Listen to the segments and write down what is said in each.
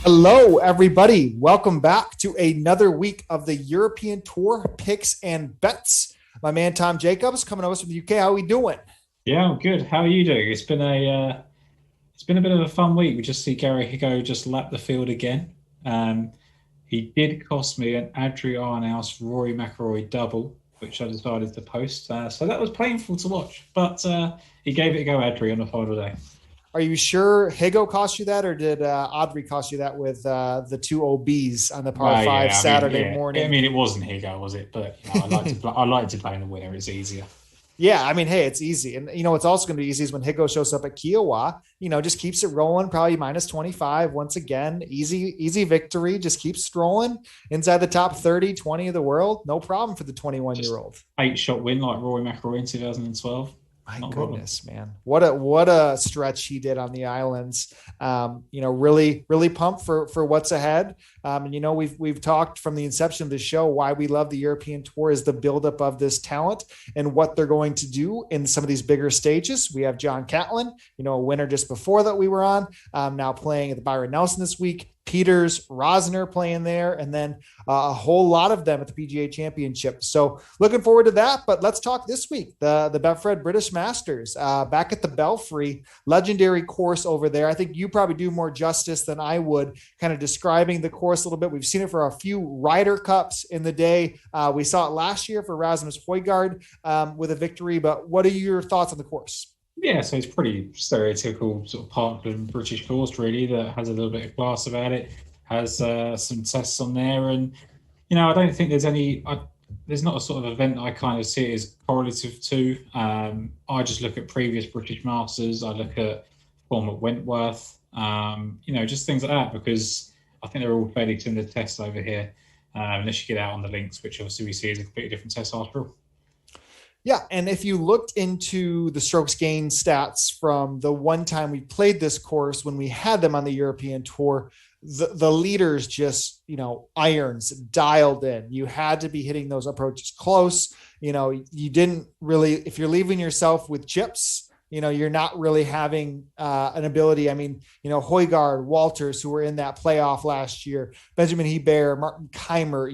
Hello, everybody. Welcome back to another week of the European Tour picks and bets. My man Tom Jacobs coming to us from the UK. How are we doing? Yeah, I'm good. How are you doing? It's been a bit of a fun week. We just see Gary Higo just lap the field again. Um, he did cost me an Adrian House Rory McIlroy double, which I decided to post. So that was painful to watch, but he gave it a go, Adri, on the final day. Are you sure Higo cost you that, or did Audrey cost you that with the two OBs on the par Well, five yeah, I mean, Saturday yeah, I morning? mean, it wasn't Higo, was it? But I like to play in the winner. It's easier. Yeah, I mean, hey, it's easy. And, what's also going to be easy is when Higo shows up at Kiowa, just keeps it rolling, probably minus 25. Once again, easy victory. Just keeps strolling inside the top 30, 20 of the world. No problem for the 21-year-old. 8-shot win like Rory McIlroy in 2012. My Not a problem. goodness, man. What a stretch he did on the islands. Really pumped for what's ahead. We've talked from the inception of the show why we love the European Tour is the buildup of this talent and what they're going to do in some of these bigger stages. We have John Catlin, a winner just before that we were on, now playing at the Byron Nelson this week. Peters, Rosner playing there, and then a whole lot of them at the PGA Championship. So looking forward to that. But let's talk this week, the Betfred British Masters back at the Belfry, legendary course over there. I think you probably do more justice than I would, kind of describing the course a little bit. We've seen it for a few Ryder Cups in the day. We saw it last year for Rasmus Højgaard with a victory. But what are your thoughts on the course? Yeah, so it's pretty stereotypical sort of Parkland British course, really, that has a little bit of class about it, has some tests on there. And, I don't think there's not a sort of event that I kind of see it as correlative to. I just look at previous British Masters. I look at form at Wentworth, just things like that, because I think they're all fairly similar tests over here, unless you get out on the links, which obviously we see as a completely different test after all. Yeah, and if you looked into the strokes gain stats from the one time we played this course when we had them on the European Tour, the leaders just, irons dialed in. You had to be hitting those approaches close. You didn't really, if you're leaving yourself with chips, you're not really having an ability. I mean, Højgaard, Walters, who were in that playoff last year, Benjamin Hebert, Martin Keimer,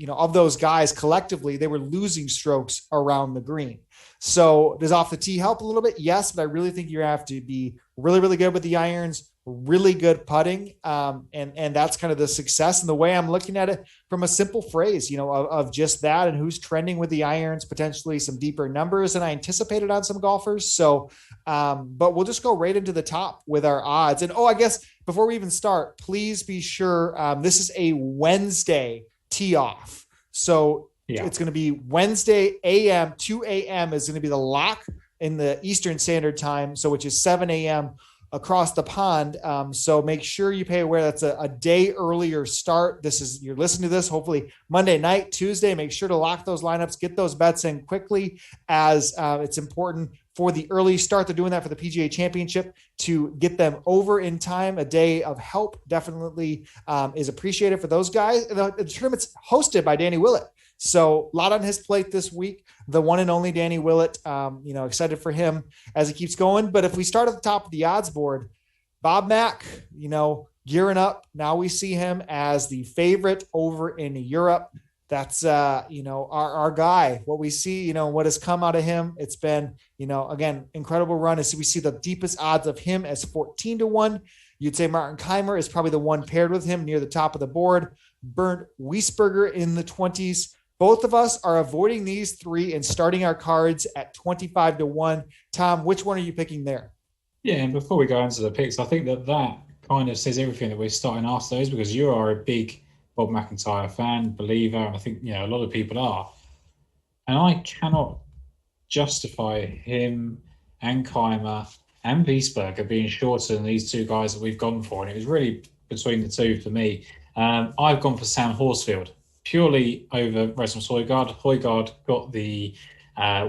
of those guys collectively, they were losing strokes around the green. So does off the tee help a little bit? Yes, but I really think you have to be really, really good with the irons, really good putting. And that's kind of the success. And the way I'm looking at it from a simple phrase, of just that and who's trending with the irons, potentially some deeper numbers than I anticipated on some golfers. So, but we'll just go right into the top with our odds. And, I guess before we even start, please be sure this is a Wednesday tee off. So yeah, it's going to be Wednesday a.m., 2 a.m. is going to be the lock in the Eastern Standard Time. So which is 7 a.m. across the pond. So make sure you pay aware that's a day earlier start. You're listening to this, hopefully Monday night, Tuesday. Make sure to lock those lineups, get those bets in quickly, as it's important for the early start. They're doing that for the PGA Championship to get them over in time. A day of help definitely is appreciated for those guys. The tournament's hosted by Danny Willett. So a lot on his plate this week. The one and only Danny Willett, excited for him as he keeps going. But if we start at the top of the odds board, Bob Mack, gearing up. Now we see him as the favorite over in Europe. That's, our guy. What we see, what has come out of him. It's been, again, incredible run. As we see the deepest odds of him as 14-1. You'd say Martin Keimer is probably the one paired with him near the top of the board. Bernd Wiesberger in the 20s. Both of us are avoiding these three and starting our cards at 25-1. Tom, which one are you picking there? Yeah, and before we go into the picks, I think that kind of says everything that we're starting after those, because you are a big Bob McIntyre fan, believer, and I think a lot of people are. And I cannot justify him and Keimer and Wiesberger being shorter than these two guys that we've gone for. And it was really between the two for me. I've gone for Sam Horsfield, purely over Rasmus Højgaard. Højgaard got the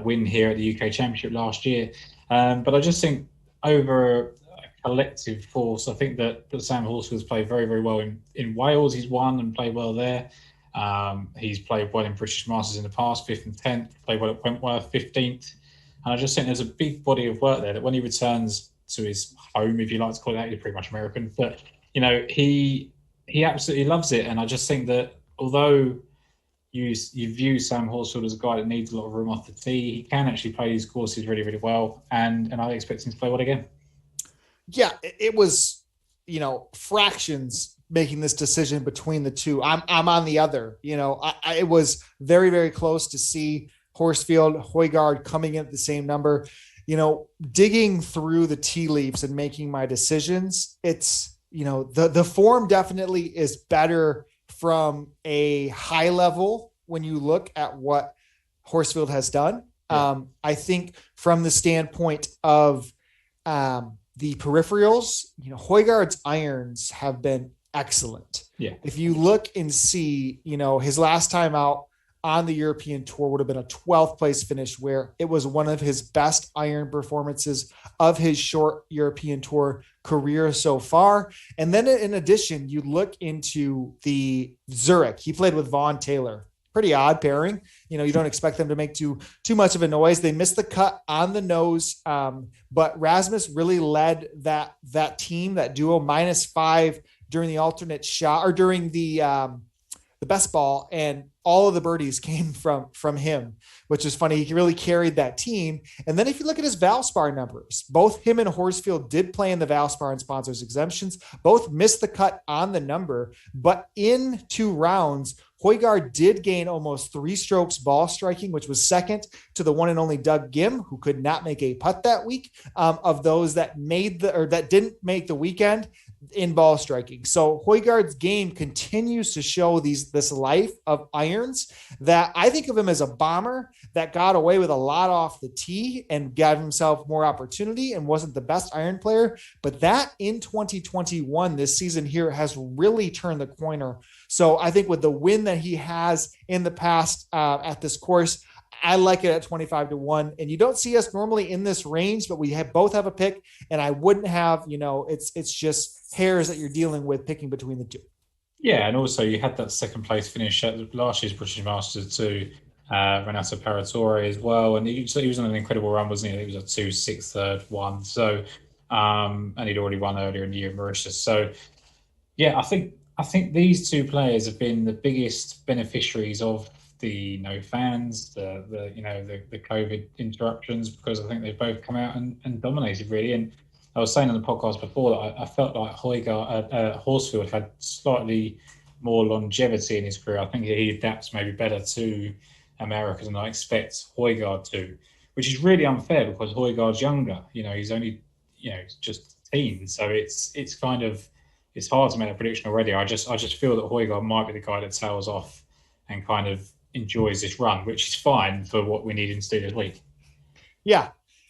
win here at the UK Championship last year. But I just think over a collective force, I think that Sam Horsfield's played very, very well in Wales. He's won and played well there. He's played well in British Masters in the past, 5th and 10th, played well at Wentworth, 15th. And I just think there's a big body of work there that when he returns to his home, if you like to call it that, he's pretty much American, but he absolutely loves it. And I just think that although you view Sam Horsfield as a guy that needs a lot of room off the tee, he can actually play these courses really, really well. And I expect him to play well again. Yeah, it was, fractions making this decision between the two. I'm on the other. It was very, very close to see Horsfield, Højgaard coming in at the same number. Digging through the tea leaves and making my decisions, it's, the form definitely is better from a high level when you look at what Horsfield has done. Yeah. I think from the standpoint of the peripherals, Højgaard's irons have been excellent. Yeah. If you look and see, his last time out on the European Tour would have been a 12th place finish, where it was one of his best iron performances of his short European Tour career so far. And then in addition, you look into the Zurich. He played with Vaughn Taylor. Pretty odd pairing. You don't expect them to make too much of a noise. They missed the cut on the nose, but Rasmus really led that team, that duo, -5 during the alternate shot, or during the best ball, and all of the birdies came from him, which is funny. He really carried that team. And then if you look at his Valspar numbers, both him and Horsfield did play in the Valspar and sponsors exemptions. Both missed the cut on the number, but in 2 rounds, Højgaard did gain almost 3 strokes ball striking, which was second to the one and only Doug Gim, who could not make a putt that week, of those that that didn't make the weekend in ball striking. So Højgaard's game continues to show this life of irons, that I think of him as a bomber that got away with a lot off the tee and gave himself more opportunity and wasn't the best iron player. But that in 2021, this season here, has really turned the corner. So I think with the win that he has in the past at this course, I like it at 25-1. And you don't see us normally in this range, but we both have a pick, and I wouldn't have, it's just hairs that you're dealing with picking between the two. Yeah, and also you had that second place finish at last year's British Masters too, Renato Paratore as well, and he was on an incredible run, wasn't he? He was a 2, 6, 3rd, 1. So, and he'd already won earlier in the year in Mauritius. So, yeah, I think these two players have been the biggest beneficiaries of the no fans, the COVID interruptions, because I think they've both come out and dominated really. And I was saying on the podcast before that I felt like Horsfield had slightly more longevity in his career. I think he adapts maybe better to America than I expect Højgaard to, which is really unfair because Højgaard's younger. He's only just a teen, so it's hard to make a prediction already. I just feel that Højgaard might be the guy that tails off and kind of enjoys this run, which is fine for what we need him to do this week. Yeah.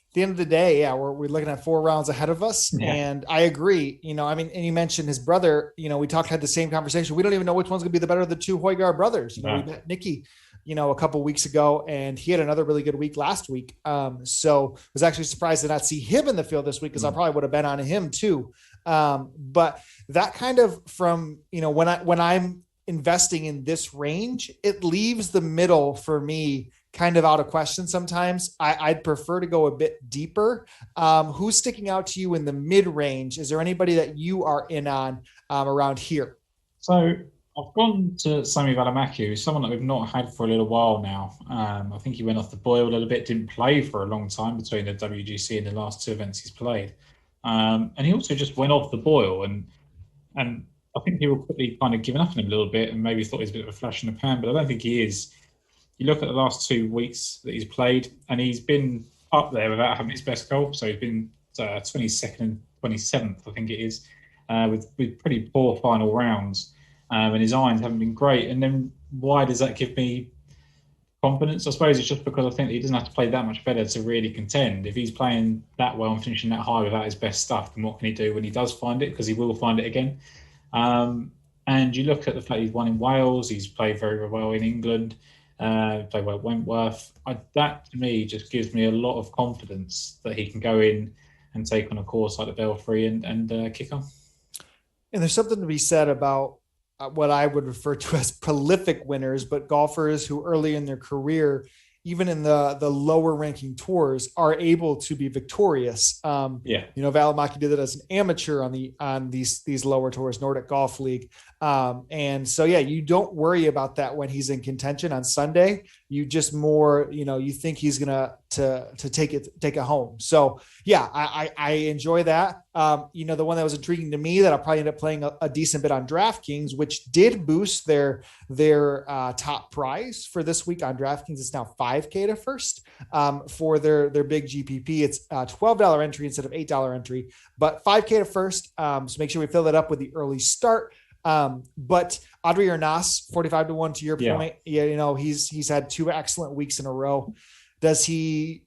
At the end of the day, yeah, we're looking at 4 rounds ahead of us. Yeah. And I agree, and you mentioned his brother, we had the same conversation. We don't even know which one's going to be the better of the 2 Højgaard brothers. We met Nicky, a couple weeks ago, and he had another really good week last week. So I was actually surprised to not see him in the field this week, because I probably would have been on him too. But that kind of from, when I'm investing in this range, it leaves the middle for me kind of out of question sometimes. I'd prefer to go a bit deeper. Who's sticking out to you in the mid range? Is there anybody that you are in on around here? So I've gone to Sami Välimäki, someone that we've not had for a little while now. I think he went off the boil a little bit, didn't play for a long time between the WGC and the last 2 events he's played. And he also just went off the boil, and I think people quickly kind of given up on him a little bit and maybe thought he was a bit of a flash in the pan, but I don't think he is. You look at the last 2 weeks that he's played, and he's been up there without having his best golf. So he's been 22nd and 27th, I think it is, with pretty poor final rounds. And his irons haven't been great. And then why does that give me confidence? I suppose it's just because I think he doesn't have to play that much better to really contend. If he's playing that well and finishing that high without his best stuff, then what can he do when he does find it? Because he will find it again. And you look at the fact he's won in Wales, he's played very, very well in England, played well at Wentworth. That to me just gives me a lot of confidence that he can go in and take on a course like the Belfry and kick on. And there's something to be said about what I would refer to as prolific winners, but golfers who early in their career even in the lower ranking tours, are able to be victorious. Yeah. Valimaki did it as an amateur on these lower tours, Nordic Golf League. And so, yeah, you don't worry about that when he's in contention on Sunday. You just more, you think he's gonna to take it home. So yeah, I enjoy that. The one that was intriguing to me that I'll probably end up playing a decent bit on DraftKings, which did boost their top prize for this week on DraftKings. It's now $5K to first for their big GPP. It's a $12 entry instead of $8 entry, but $5K to first. So make sure we fill that up with the early start. But Adri Arnas, 45-1 to your point. Yeah, he's had 2 excellent weeks in a row. Does he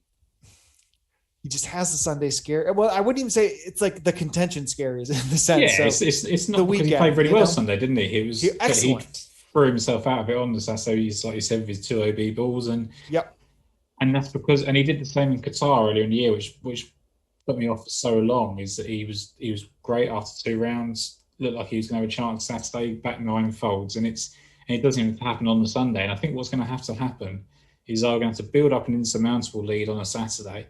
just has the Sunday scare? Well, I wouldn't even say it's like the contention scare is in the sense. Yeah, it's not the weekend. He played really well Sunday, didn't he? He excellent. He threw himself out of it on the Saturday, like you said, with his 2 OB balls, and and that's because, and he did the same in Qatar earlier in the year, which put me off for so long. Is that he was great after 2 rounds. Looked like he was going to have a chance Saturday, back 9 folds, and it doesn't even happen on the Sunday. And I think what's going to have to happen is either going to have to build up an insurmountable lead on a Saturday,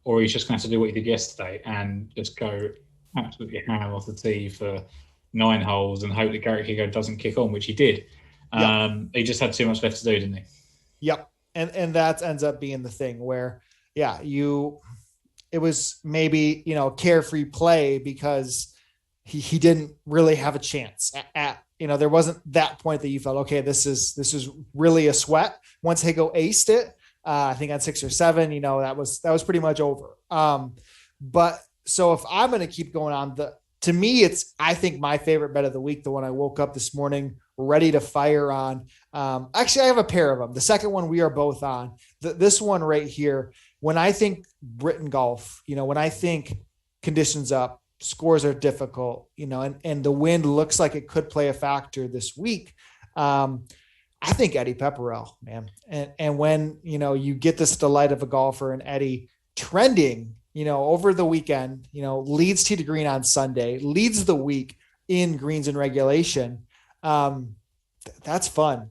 or he's just going to have to do what he did yesterday and just go absolutely ham off the tee for 9 holes and hope that Garrett Higo doesn't kick on, which he did. He just had too much left to do, didn't he? Yep. And that ends up being the thing where, it was maybe, carefree play because he didn't really have a chance at there wasn't that point that you felt, okay, this is really a sweat. Once Higo aced it, I think on 6 or 7, that was pretty much over. But so if I'm going to keep going on, to me, it's, I think, my favorite bet of the week, the one I woke up this morning ready to fire on. Actually, I have a pair of them. The second one we are both on. This one right here, when I think Britain golf, when I think conditions up, scores are difficult, and the wind looks like it could play a factor this week. I think Eddie Pepperell, man. And when, you get this delight of a golfer and Eddie trending, over the weekend, leads tee to green on Sunday, leads the week in greens and regulation. That's fun.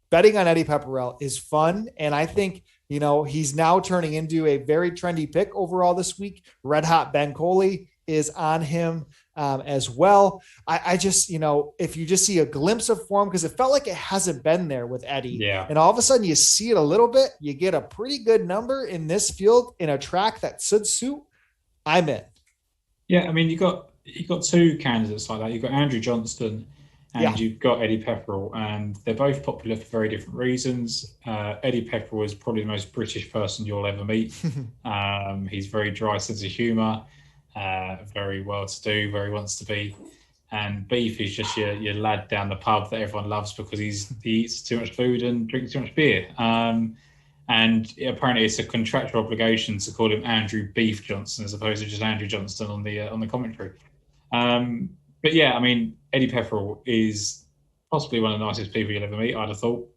Betting on Eddie Pepperell is fun. And I think, he's now turning into a very trendy pick overall this week. Red Hot Ben Coley is on him as well. I just, if you just see a glimpse of form, because it felt like it hasn't been there with Eddie. Yeah. And all of a sudden you see it a little bit, you get a pretty good number in this field in a track that should suit. I'm in. Yeah. I mean, you got 2 candidates like that. You've got Andrew Johnston and you've got Eddie Pepperell, and they're both popular for very different reasons. Eddie Pepperell is probably the most British person you'll ever meet. He's very dry sense of humour. Very well to do, very wants to be, and Beef is just your lad down the pub that everyone loves because he eats too much food and drinks too much beer. And apparently it's a contractual obligation to call him Andrew Beef Johnson as opposed to just Andrew Johnston on the commentary. But yeah, I mean, Eddie Pepperell is possibly one of the nicest people you'll ever meet, I'd have thought.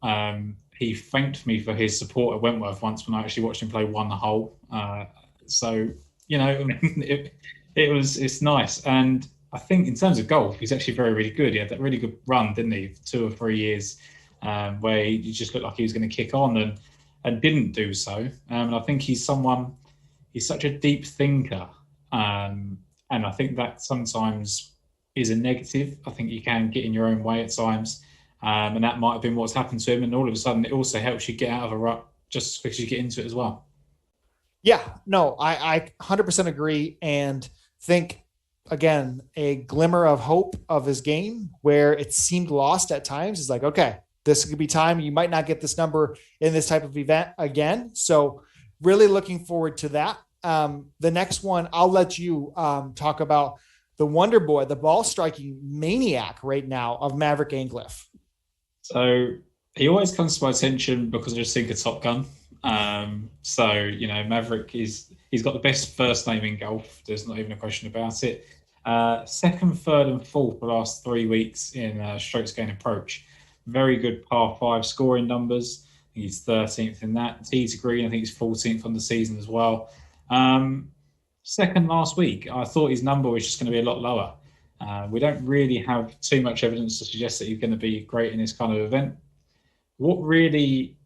He thanked me for his support at Wentworth once when I actually watched him play 1 hole. So, I mean, it's nice. And I think in terms of golf, he's actually very, really good. He had that really good run, didn't he? 2 or 3 years where he just looked like he was going to kick on and didn't do so. And I think he's such a deep thinker. And I think that sometimes is a negative. I think you can get in your own way at times. And that might have been what's happened to him. And all of a sudden, it also helps you get out of a rut just because you get into it as well. Yeah, no, I 100% agree, and think, again, a glimmer of hope of his game where it seemed lost at times. It's like, okay, this could be time. You might not get this number in this type of event again. So really looking forward to that. The next one, I'll let you talk about the Wonder Boy, the ball striking maniac right now of Maverick Angliffe. So he always comes to my attention because I just think of Top Gun. Maverick he's got the best first name in golf. There's not even a question about it. 2nd, 3rd, and 4th the last 3 weeks in strokes gained approach. Very good par 5 scoring numbers. I think he's 13th in that. Tee to green, I think he's 14th on the season as well. 2nd last week, I thought his number was just going to be a lot lower. We don't really have too much evidence to suggest that he's going to be great in this kind of event. What really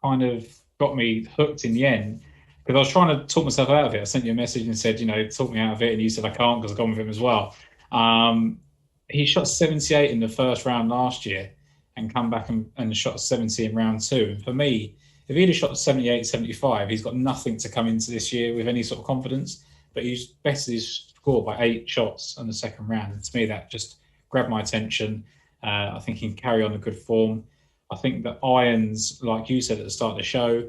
kind of got me hooked in the end because I was trying to talk myself out of it. I sent you a message and said, talk me out of it, and you said I can't because I've gone with him as well. Um, he shot 78 in the first round last year and come back and shot 70 in round two. And for me, if he'd have shot 78, 75, he's got nothing to come into this year with any sort of confidence. But he's bettered his score by 8 shots in the second round. And to me, that just grabbed my attention. I think he can carry on a good form. I think the irons, like you said at the start of the show,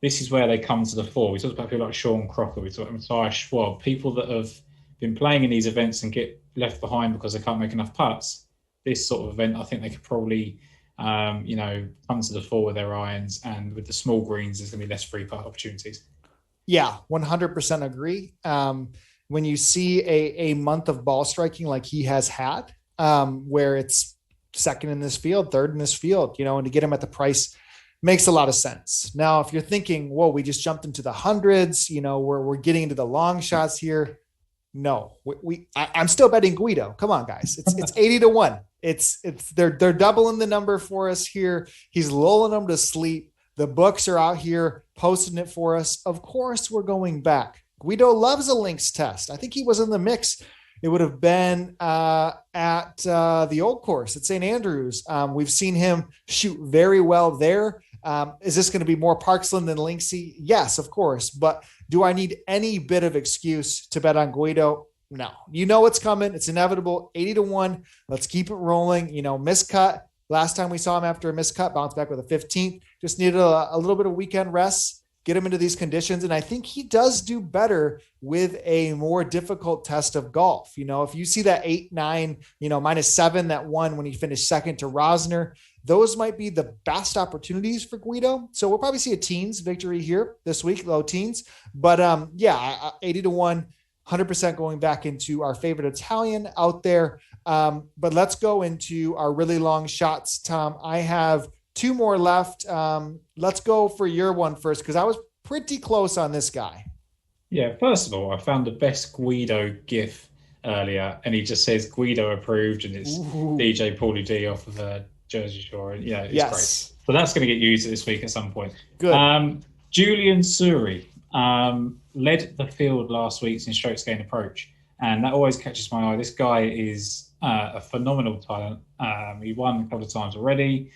this is where they come to the fore. We talked about people like Sean Crocker, we talked about Matthias Schwab, people that have been playing in these events and get left behind because they can't make enough putts. This sort of event, I think they could probably, come to the fore with their irons, and with the small greens, there's going to be less free putt opportunities. Yeah, 100% agree. When you see a month of ball striking like he has had, where it's second in this field, third in this field, and to get him at the price makes a lot of sense. Now, if you're thinking, whoa, we just jumped into the hundreds, we're getting into the long shots here. No, I'm still betting Guido. Come on, guys. It's 80-1. They're doubling the number for us here. He's lulling them to sleep. The books are out here posting it for us. Of course, we're going back. Guido loves a links test. I think he was in the mix. It would have been at the old course at St. Andrews. We've seen him shoot very well there. Is this going to be more Parksland than Linksy? Yes, of course. But do I need any bit of excuse to bet on Guido? No. You know what's coming. It's inevitable. 80-1. Let's keep it rolling. Miscut. Last time we saw him after a miscut, bounced back with a 15th. Just needed a little bit of weekend rest, get him into these conditions. And I think he does do better with a more difficult test of golf. If you see that 8-9, -7 that won when he finished second to Rosner, those might be the best opportunities for Guido. So we'll probably see a teens victory here this week, low teens. But 80-1, 100% going back into our favorite Italian out there. But let's go into our really long shots, Tom. I have 2 more left. Let's go for your one first, because I was pretty close on this guy. Yeah, first of all, I found the best Guido gif earlier, and he just says Guido approved, and it's DJ Paulie D off of Jersey Shore. And it's great. So that's going to get used this week at some point. Good. Julian Suri led the field last week in strokes gained approach, and that always catches my eye. This guy is a phenomenal talent. He won a couple of times already.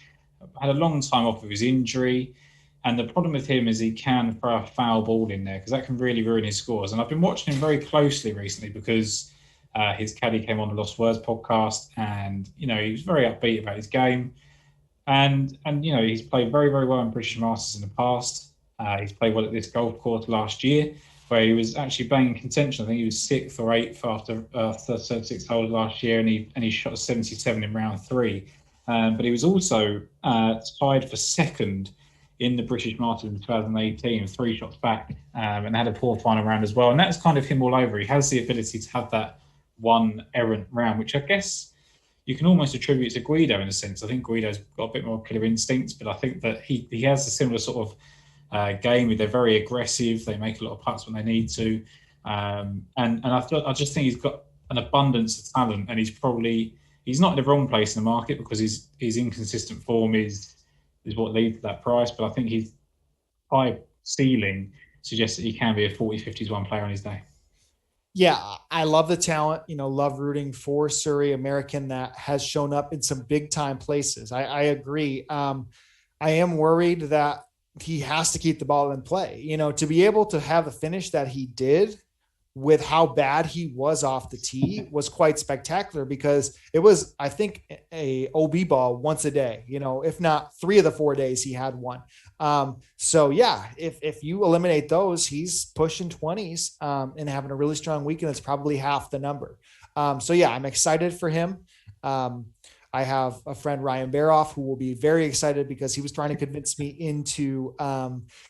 Had a long time off of his injury, and the problem with him is he can throw a foul ball in there because that can really ruin his scores. And I've been watching him very closely recently because his caddy came on the Lost Words podcast, and he was very upbeat about his game, and he's played very, very well in British Masters in the past. He's played well at this golf course last year, where he was actually playing in contention. I think he was 6th or 8th after 36 holes last year, and he shot 77 in round 3. But he was also tied for second in the British Masters in 2018, 3 shots back, and had a poor final round as well. And that's kind of him all over. He has the ability to have that one errant round, which I guess you can almost attribute to Guido in a sense. I think Guido's got a bit more killer instincts, but I think that he has a similar sort of game. They're very aggressive. They make a lot of putts when they need to. And I just think he's got an abundance of talent, and he's not in the wrong place in the market because his inconsistent form is what leads to that price. But I think his high ceiling suggests that he can be a 40-50s one player on his day. Yeah, I love the talent, love rooting for Surrey, American that has shown up in some big time places. I agree. I am worried that he has to keep the ball in play, to be able to have the finish that he did with how bad he was off the tee was quite spectacular, because it was, I think, a OB ball once a day, if not 3 of the 4 days he had one. So yeah, if you eliminate those, he's pushing 20s and having a really strong weekend. It's probably half the number. So yeah, I'm excited for him. I have a friend, Ryan Baroff, who will be very excited because he was trying to convince me into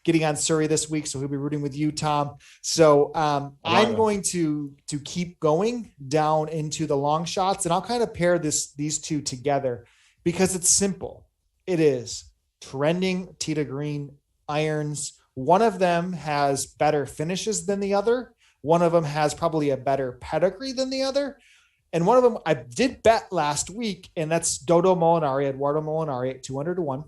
getting on Surrey this week. So he'll be rooting with you, Tom. So I'm going to keep going down into the long shots, and I'll kind of pair these two together because it's simple. It is trending tee to green irons. One of them has better finishes than the other. One of them has probably a better pedigree than the other. And one of them I did bet last week, and that's Dodo Molinari, Eduardo Molinari at 200-1.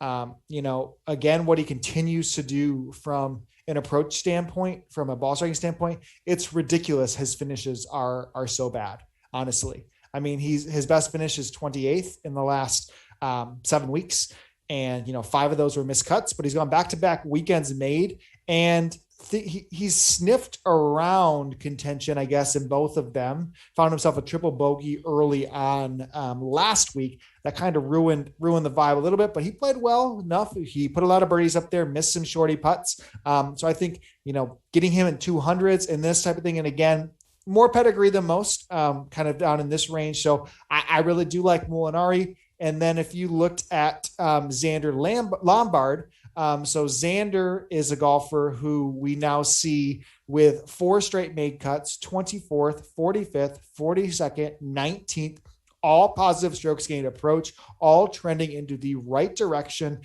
Again, what he continues to do from an approach standpoint, from a ball striking standpoint, it's ridiculous. His finishes are so bad, honestly. I mean, his best finish is 28th in the last 7 weeks. And, 5 of those were missed cuts, but he's gone back-to-back weekends made. And he's sniffed around contention, I guess, in both of them. Found himself a triple bogey early on last week. That kind of ruined the vibe a little bit, but he played well enough. He put a lot of birdies up there, missed some shorty putts. So I think, getting him in 200s and this type of thing. And again, more pedigree than most, kind of down in this range. So I really do like Molinari. And then if you looked at Xander Lombard, so Xander is a golfer who we now see with 4 straight made cuts, 24th, 45th, 42nd, 19th, all positive strokes gained approach, all trending into the right direction.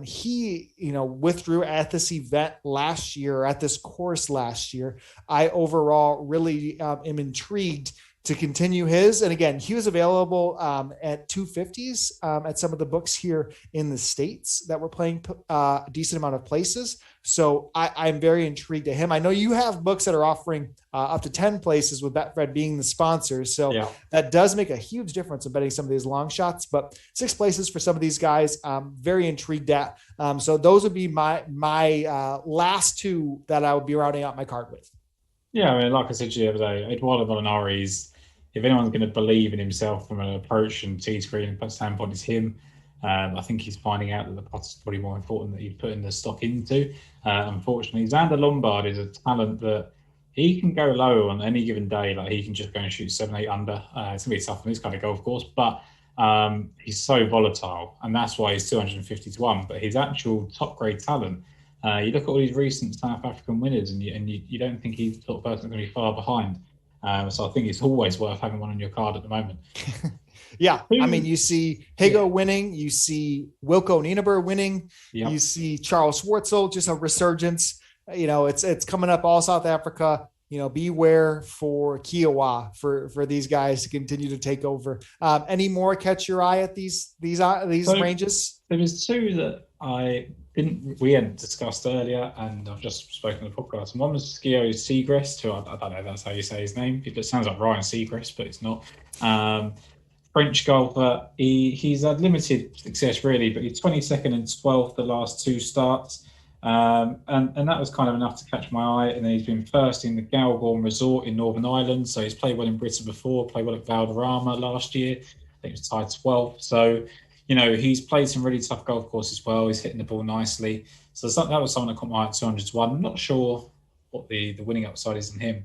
He, withdrew at this event last year, at this course last year. I overall really am intrigued to continue his. And again, he was available at 250s at some of the books here in the States that were playing a decent amount of places. So I'm very intrigued at him. I know you have books that are offering up to 10 places with Betfred being the sponsors. So yeah, that does make a huge difference in betting some of these long shots, but 6 places for some of these guys, very intrigued at. So those would be my last 2 that I would be rounding out my card with. Yeah, I mean, like I said to you the other day, Eduardo Molinari's, if anyone's going to believe in himself from an approach and tee screen standpoint, it's him. I think he's finding out that the putt is probably more important that he's putting the stock into. Unfortunately, Xander Lombard is a talent that he can go low on any given day. Like, he can just go and shoot 7, 8 under. It's going to be tough on this kind of golf course, but he's so volatile, and that's why he's 250 to 1. But his actual top grade talent, you look at all these recent South African winners, and you don't think he's the sort of person that's going to be far behind. So I think it's always worth having one on your card at the moment. Yeah. I mean, you see Higo winning, you see Wilco Nienaber winning, you see Charles Schwartzel, just a resurgence. It's coming up all South Africa. Beware for Kiowa for these guys to continue to take over. Any more catch your eye at these ranges? There was 2 that we hadn't discussed earlier, and I've just spoken on the podcast. And one was Skio Seagrass, who I don't know if that's how you say his name. It sounds like Ryan Seagrass, but it's not. French golfer. He's had limited success really, but he's 22nd and 12th the last 2 starts. And that was kind of enough to catch my eye. And then he's been first in the Galgorm Resort in Northern Ireland. So he's played well in Britain before, played well at Valderrama last year. I think it was tied 12th. So, he's played some really tough golf courses as well. He's hitting the ball nicely. So that was someone that caught my eye at 200 to 1. I'm not sure what the winning upside is in him.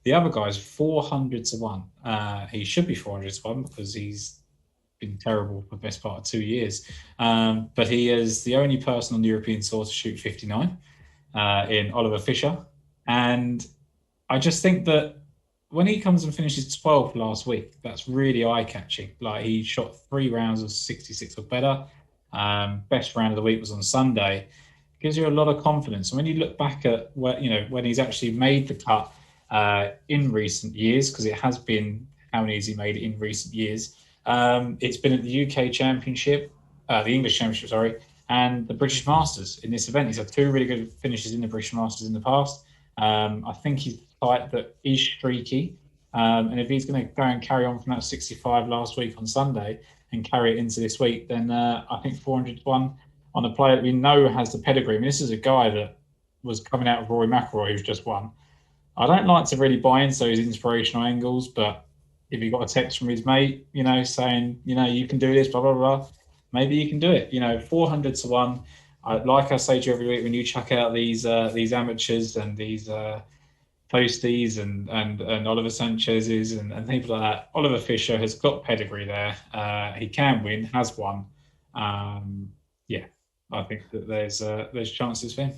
The other guy's 400 to 1. He should be 400 to 1 because he's been terrible for the best part of 2 years. But he is the only person on the European Tour to shoot 59 in Oliver Fischer. And I just think that when he comes and finishes 12th last week, that's really eye-catching. Like, he shot 3 rounds of 66 or better. Best round of the week was on Sunday. It gives you a lot of confidence. And when you look back at when he's actually made the cut in recent years, because it has been how many has he made it in recent years? It's been at the UK Championship, the English Championship, sorry, and the British Masters in this event. He's had 2 really good finishes in the British Masters in the past. I think he's type that is streaky. And if he's going to go and carry on from that 65 last week on Sunday and carry it into this week, then I think 400 to 1 on a player that we know has the pedigree. I mean, this is a guy that was coming out of Rory McIlroy, who's just won. I don't like to really buy into those inspirational angles, but if he got a text from his mate, saying, you can do this, blah, blah, blah, maybe you can do it. 400 to 1. Like I say to you every week, when you chuck out these amateurs and these posties and Oliver Sanchez's and people like that, Oliver Fischer has got pedigree there. He can win, has won. I think that there's chances for him.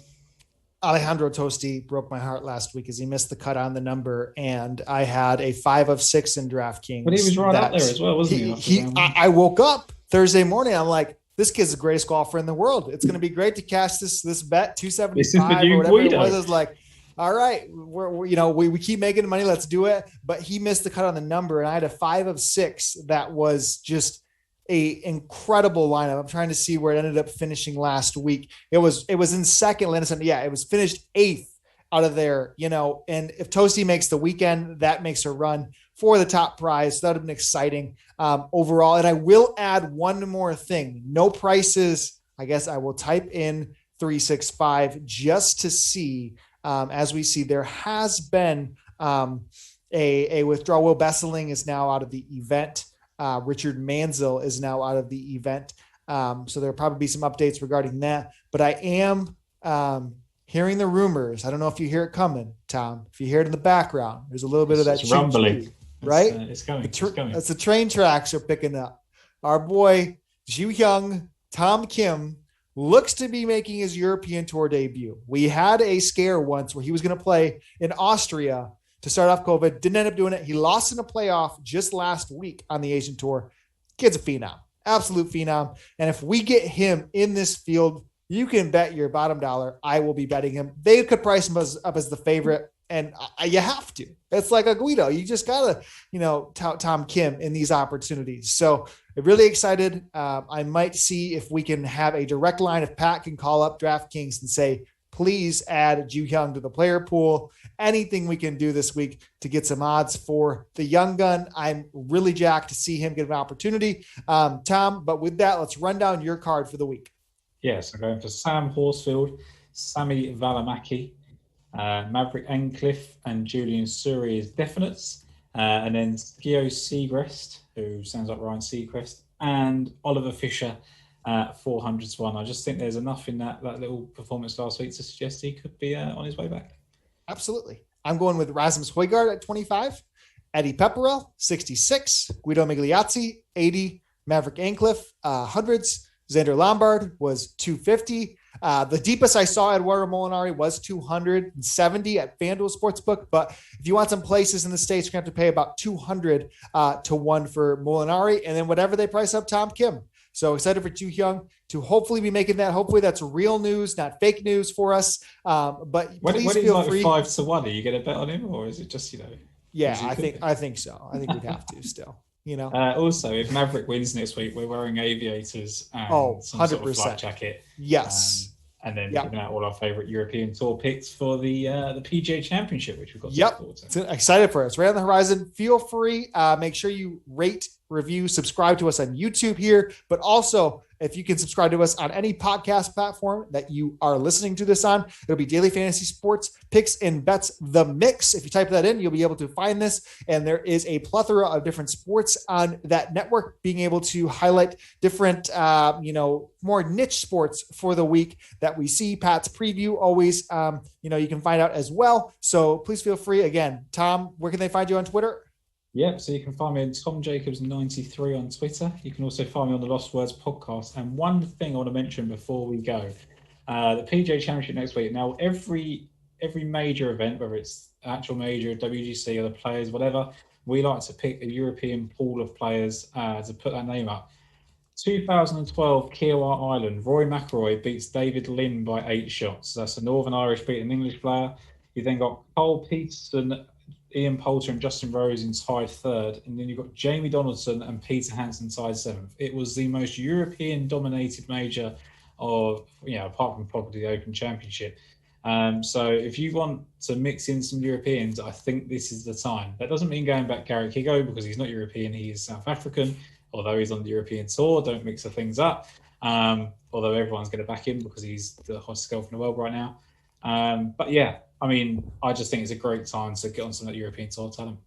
Alejandro Tosti broke my heart last week as he missed the cut on the number, and I had a 5 of 6 in DraftKings. But he was right up there as well, wasn't he? I woke up Thursday morning. I'm like, this kid's the greatest golfer in the world. It's going to be great to cash this bet 275 or whatever it was. It's like, all right, we keep making money. Let's do it. But he missed the cut on the number, and I had a 5 of 6 that was just a incredible lineup. I'm trying to see where it ended up finishing last week. It was in second. Yeah, it was finished eighth out of there, and if Toasty makes the weekend, that makes a run for the top prize. So that would have been exciting overall. And I will add one more thing. No prices. I guess I will type in 365 just to see, as we see, there has been a withdrawal. Will Besseling is now out of the event. Richard Manziel is now out of the event. So there'll probably be some updates regarding that. But I am hearing the rumors. I don't know if you hear it coming, Tom. If you hear it in the background, there's a little bit of that rumbling, right? It's coming. It's the train tracks are picking up. Our boy Ju Hyung, Tom Kim, looks to be making his European Tour debut. We had a scare once where he was going to play in Austria to start off COVID. Didn't end up doing it. He lost in a playoff just last week on the Asian Tour. Kid's a phenom, absolute phenom. And if we get him in this field, you can bet your bottom dollar I will be betting him. They could price him up as the favorite, and you have to. It's like a Guido. You just got to, tout Tom Kim in these opportunities. So I'm really excited. I might see if we can have a direct line. If Pat can call up DraftKings and say, please add Ju Hyung to the player pool. Anything we can do this week to get some odds for the young gun. I'm really jacked to see him get an opportunity. Tom, but with that, let's run down your card for the week. Yes, I'm going for Sam Horsfield, Sami Välimäki, Maverick Endcliffe, and Julian Suri as definites. And then Gio Segrest, who sounds like Ryan Seacrest, and Oliver Fisher 400 to 1. I just think there's enough in that little performance last week to suggest he could be on his way back. Absolutely. I'm going with Rasmus Højgaard at 25, Eddie Pepperell 66, Guido Migliozzi 80, Maverick Endcliffe hundreds. Xander Lombard was 250. The deepest I saw Eduardo Molinari was 270 at FanDuel Sportsbook. But if you want some places in the States, you're going to have to pay about 200 to 1 for Molinari. And then whatever they price up Tom Kim. So excited for Ju Hyung to hopefully be making that. Hopefully that's real news, not fake news for us. But please feel free. 5 to 1, are you going to bet on him, or is it just, Yeah, I think so. I think we'd have to still. Also, if Maverick wins next week, we're wearing aviators and some 100%. Sort of flight jacket. Yes. And then giving out all our favourite European Tour picks for the PGA Championship, which we've got to look forward to. Excited for us. Right on the horizon. Feel free. Make sure you rate, review, subscribe to us on YouTube here, but also if you can subscribe to us on any podcast platform that you are listening to this on, it'll be Daily Fantasy Sports Picks and Bets The Mix. If you type that in, you'll be able to find this. And there is a plethora of different sports on that network, being able to highlight different, more niche sports for the week that we see. Pat's preview always, you can find out as well. So please feel free. Again, Tom, where can they find you on Twitter? Yep, so you can find me on Tom Jacobs93 on Twitter. You can also find me on the Lost Words podcast. And one thing I want to mention before we go, the PGA Championship next week. Now, every major event, whether it's actual major, WGC, or the players, whatever, we like to pick a European pool of players to put that name up. 2012 Kiowa Island, Rory McIlroy beats David Lynn by 8 shots. That's a Northern Irish beating an English player. You then got Cole Peterson, Ian Poulter and Justin Rose in tied 3rd. And then you've got Jamie Donaldson and Peter Hansen tied 7th. It was the most European-dominated major of, apart from probably the Open Championship. So if you want to mix in some Europeans, I think this is the time. That doesn't mean going back Garrett Higgo because he's not European, he is South African, although he's on the European tour. Don't mix the things up. Although everyone's going to back him because he's the hottest golfer in the world right now. But yeah, I just think it's a great time to get on some of that European tour talent.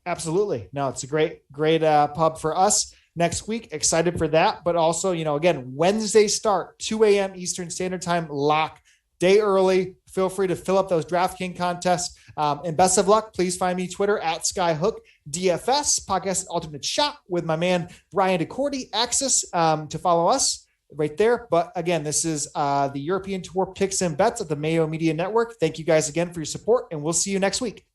Absolutely. No, it's a great pub for us next week. Excited for that. But also, again, Wednesday start, 2 a.m. Eastern Standard Time, lock day early. Feel free to fill up those DraftKings contests. And best of luck. Please find me Twitter at Skyhook DFS, podcast Ultimate Shot with my man, Brian DeCordy. Access to follow us right there. But again, this is the European Tour Picks and Bets at the Mayo Media Network. Thank you guys again for your support, and we'll see you next week.